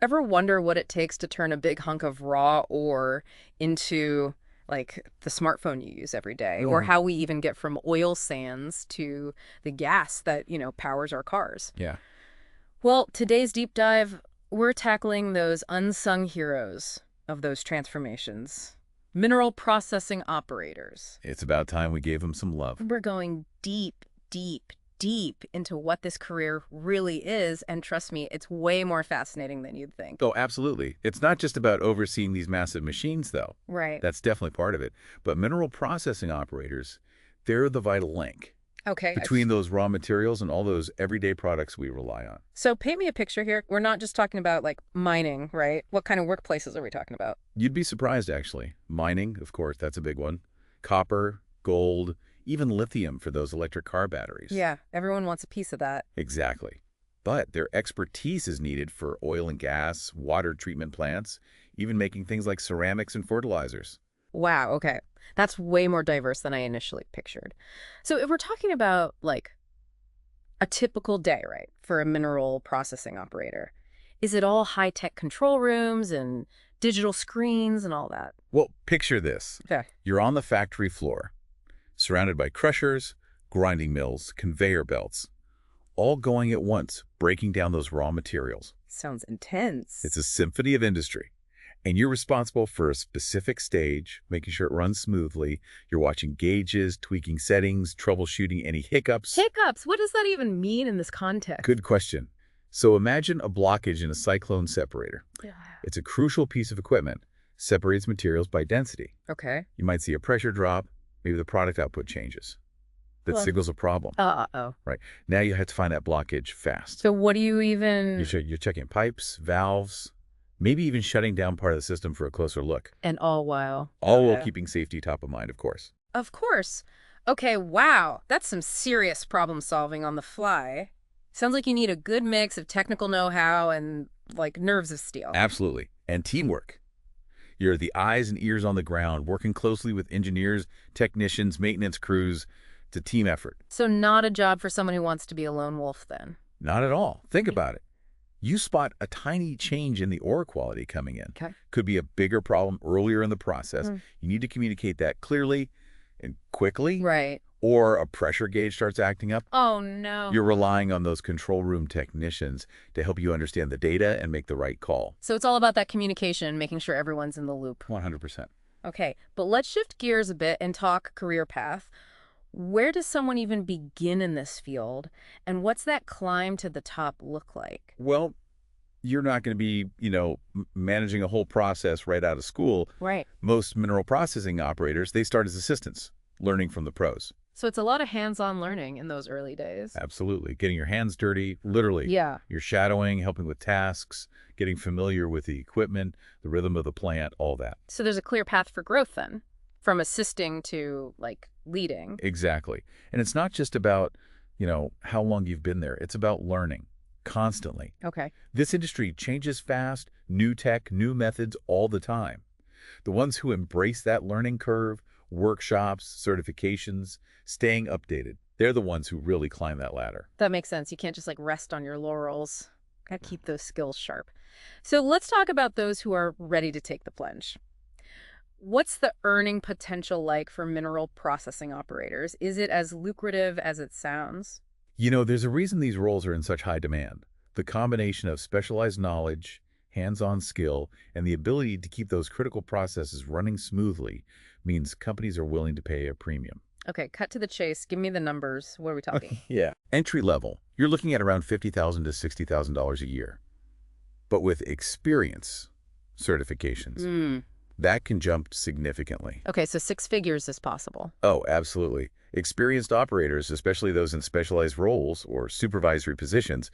Ever wonder what it takes to turn a big hunk of raw ore into, like, the smartphone you use every day, or Oh, how we even get from oil sands to the gas that, powers our cars? yeah. Well, today's deep dive, we're tackling those unsung heroes of those transformations, mineral processing operators. It's about time we gave him some love. We're going deep, deep, deep into what this career really is, and trust me, it's way more fascinating than you'd think. Oh, absolutely. It's not just about overseeing these massive machines, though. Right. That's definitely part of it. But mineral processing operators, they're the vital link Okay. between those raw materials and all those everyday products we rely on. So paint me a picture here. We're not just talking about like mining, right? What kind of workplaces are we talking about? You'd be surprised, actually. Mining, of course, that's a big one. Copper, gold, even lithium for those electric car batteries. Yeah, everyone wants a piece of that. Exactly. But their expertise is needed for oil and gas, water treatment plants, even making things like ceramics and fertilizers. Wow, okay. That's way more diverse than I initially pictured. So if we're talking about like a typical day, right, for a mineral processing operator, is it all high-tech control rooms and digital screens and all that? Well, picture this. Okay. You're on the factory floor, surrounded by crushers, grinding mills, conveyor belts, all going at once, breaking down those raw materials. Sounds intense. It's a symphony of industry. And you're responsible for a specific stage, making sure it runs smoothly. You're watching gauges, tweaking settings, troubleshooting any hiccups. Hiccups, what does that even mean in this context? Good question. So imagine a blockage in a cyclone separator. Yeah. It's a crucial piece of equipment, separates materials by density. Okay. You might see a pressure drop, maybe the product output changes. That Well, signals a problem, uh-oh. right? Now you have to find that blockage fast. So what do you even... You're checking pipes, valves, maybe even shutting down part of the system for a closer look. And all while... All while Okay. keeping safety top of mind, of course. Of course. Okay, wow. That's some serious problem solving on the fly. Sounds like you need a good mix of technical know-how and, like, nerves of steel. Absolutely. And teamwork. You're the eyes and ears on the ground, working closely with engineers, technicians, maintenance crews. It's a team effort. So not a job for someone who wants to be a lone wolf, then. Not at all. Think about it. You spot a tiny change in the ore quality coming in. Okay. Could be a bigger problem earlier in the process. Mm. You need to communicate that clearly and quickly, Right. or a pressure gauge starts acting up. Oh, no. You're relying on those control room technicians to help you understand the data and make the right call. So it's all about that communication, making sure everyone's in the loop. 100%. Okay, but let's shift gears a bit and talk career path. Where does someone even begin in this field? And what's that climb to the top look like? Well, you're not going to be, managing a whole process right out of school. Right. Most mineral processing operators, they start as assistants, learning from the pros. So it's a lot of hands-on learning in those early days. Absolutely. Getting your hands dirty, literally. Yeah. You're shadowing, helping with tasks, getting familiar with the equipment, the rhythm of the plant, all that. So there's a clear path for growth then, from assisting to, like, leading. Exactly. And it's not just about, how long you've been there. It's about learning constantly. Okay. This industry changes fast, new tech, new methods all the time. The ones who embrace that learning curve, workshops, certifications, staying updated, they're the ones who really climb that ladder. That makes sense. You can't just, like, rest on your laurels. Gotta keep those skills sharp. So let's talk about those who are ready to take the plunge. What's the earning potential like for mineral processing operators? Is it as lucrative as it sounds? There's a reason these roles are in such high demand. The combination of specialized knowledge, hands-on skill, and the ability to keep those critical processes running smoothly means companies are willing to pay a premium. Okay, cut to the chase. Give me the numbers. What are we talking? Yeah. Entry level, you're looking at around $50,000 to $60,000 a year. But with experience certifications, Mm. that can jump significantly. Okay, so six figures is possible. Oh, absolutely. Experienced operators, especially those in specialized roles or supervisory positions,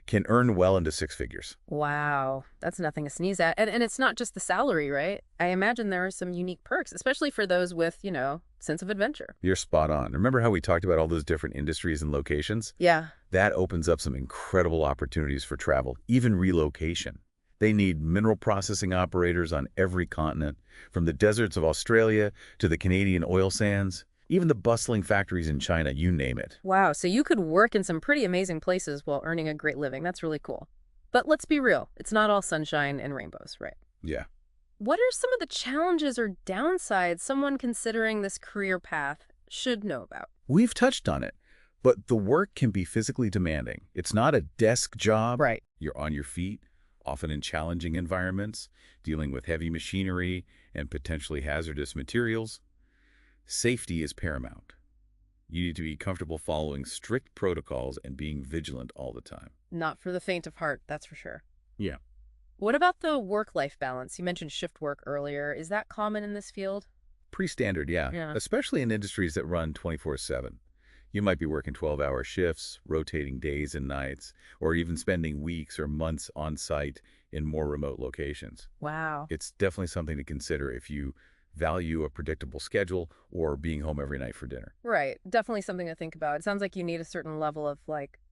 can earn well into six figures. Wow, that's nothing to sneeze at. And it's not just the salary, right? I imagine there are some unique perks, especially for those with, sense of adventure. You're spot on. Remember how we talked about all those different industries and locations? Yeah. That opens up some incredible opportunities for travel, even relocation. They need mineral processing operators on every continent, from the deserts of Australia to the Canadian oil sands, even the bustling factories in China, you name it. Wow, so you could work in some pretty amazing places while earning a great living. That's really cool. But let's be real, it's not all sunshine and rainbows, right? Yeah. What are some of the challenges or downsides someone considering this career path should know about? We've touched on it, but the work can be physically demanding. It's not a desk job. Right. You're on your feet, often in challenging environments, dealing with heavy machinery and potentially hazardous materials. Safety is paramount. You need to be comfortable following strict protocols and being vigilant all the time. Not for the faint of heart, that's for sure. Yeah. What about the work-life balance? You mentioned shift work earlier. Is that common in this field? Pretty standard, yeah, Yeah. especially in industries that run 24/7. You might be working 12-hour shifts, rotating days and nights, or even spending weeks or months on site in more remote locations. Wow. It's definitely something to consider if you value a predictable schedule or being home every night for dinner. Right. Definitely something to think about. It sounds like you need a certain level of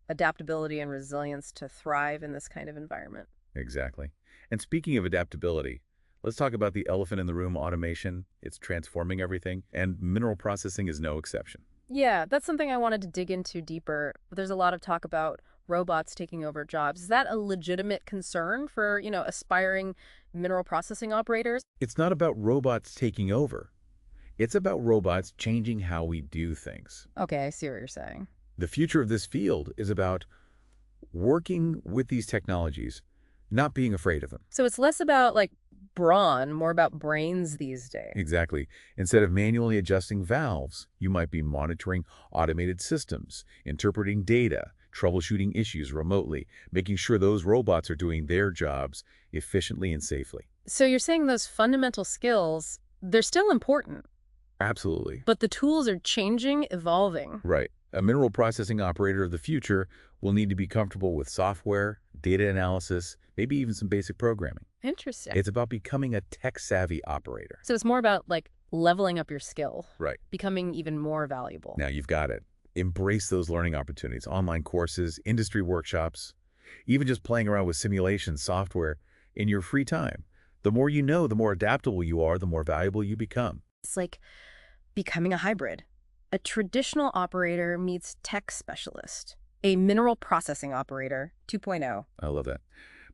adaptability and resilience to thrive in this kind of environment. Exactly. And speaking of adaptability, let's talk about the elephant in the room, automation. It's transforming everything, and mineral processing is no exception. Yeah, that's something I wanted to dig into deeper. There's a lot of talk about robots taking over jobs. Is that a legitimate concern for, aspiring mineral processing operators? It's not about robots taking over. It's about robots changing how we do things. Okay, I see what you're saying. The future of this field is about working with these technologies, not being afraid of them. So it's less about brawn, more about brains these days. Exactly. Instead of manually adjusting valves, you might be monitoring automated systems, interpreting data, troubleshooting issues remotely, making sure those robots are doing their jobs efficiently and safely. So you're saying those fundamental skills, they're still important, Absolutely. but the tools are changing, evolving. Right. A mineral processing operator of the future will need to be comfortable with software, data analysis, maybe even some basic programming. Interesting. It's about becoming a tech-savvy operator. So it's more about leveling up your skill, Right. becoming even more valuable. Now you've got it. Embrace those learning opportunities, online courses, industry workshops, even just playing around with simulation software in your free time. The more you know, the more adaptable you are, the more valuable you become. It's like becoming a hybrid. A traditional operator meets tech specialist. A mineral processing operator 2.0. I love that.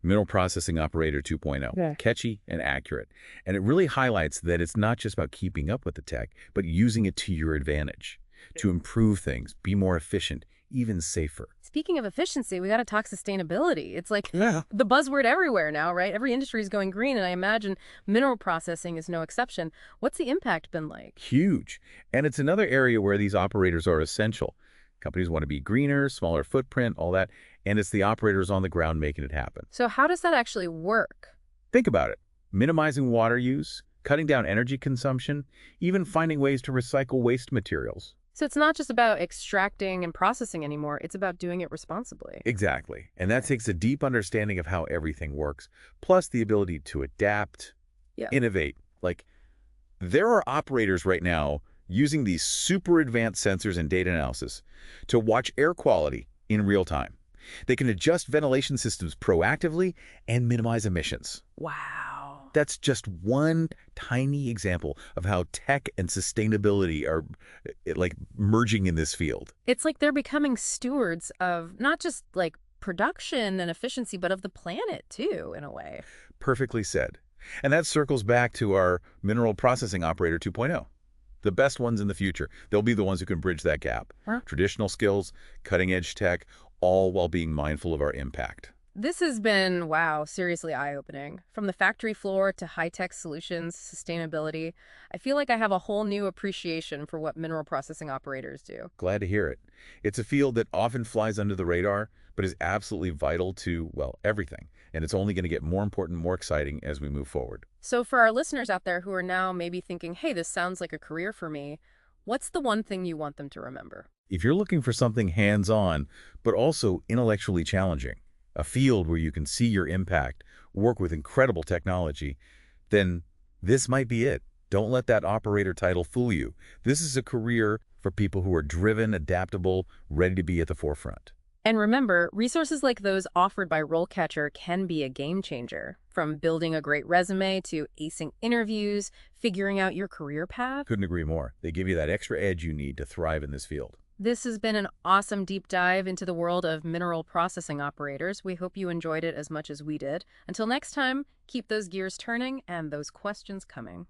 Mineral Processing Operator 2.0. Yeah. Catchy and accurate. And it really highlights that it's not just about keeping up with the tech, but using it to your advantage, to improve things, be more efficient, even safer. Speaking of efficiency, we got to talk sustainability. It's Yeah. the buzzword everywhere now, right? Every industry is going green, and I imagine mineral processing is no exception. What's the impact been like? Huge. And it's another area where these operators are essential. Companies want to be greener, smaller footprint, all that, and it's the operators on the ground making it happen. So how does that actually work? Think about it. Minimizing water use, cutting down energy consumption, even finding ways to recycle waste materials. So it's not just about extracting and processing anymore. It's about doing it responsibly. Exactly. And that takes a deep understanding of how everything works, plus the ability to adapt, Yeah. innovate. There are operators right now using these super advanced sensors and data analysis to watch air quality in real time. They can adjust ventilation systems proactively and minimize emissions. Wow. That's just one tiny example of how tech and sustainability are merging in this field. It's like they're becoming stewards of not just production and efficiency, but of the planet too, in a way. Perfectly said. And that circles back to our Mineral Processing Operator 2.0. The best ones in the future. They'll be the ones who can bridge that gap. Huh? Traditional skills, cutting-edge tech, all while being mindful of our impact. This has been, wow, seriously eye-opening. From the factory floor to high-tech solutions, sustainability, I feel like I have a whole new appreciation for what mineral processing operators do. Glad to hear it. It's a field that often flies under the radar, but is absolutely vital to, well, everything. And it's only going to get more important, more exciting as we move forward. So for our listeners out there who are now maybe thinking, hey, this sounds like a career for me, what's the one thing you want them to remember? If you're looking for something hands-on, but also intellectually challenging, a field where you can see your impact, work with incredible technology, then this might be it. Don't let that operator title fool you. This is a career for people who are driven, adaptable, ready to be at the forefront. And remember, resources like those offered by RoleCatcher can be a game changer. From building a great resume to acing interviews, figuring out your career path. Couldn't agree more. They give you that extra edge you need to thrive in this field. This has been an awesome deep dive into the world of mineral processing operators. We hope you enjoyed it as much as we did. Until next time, keep those gears turning and those questions coming.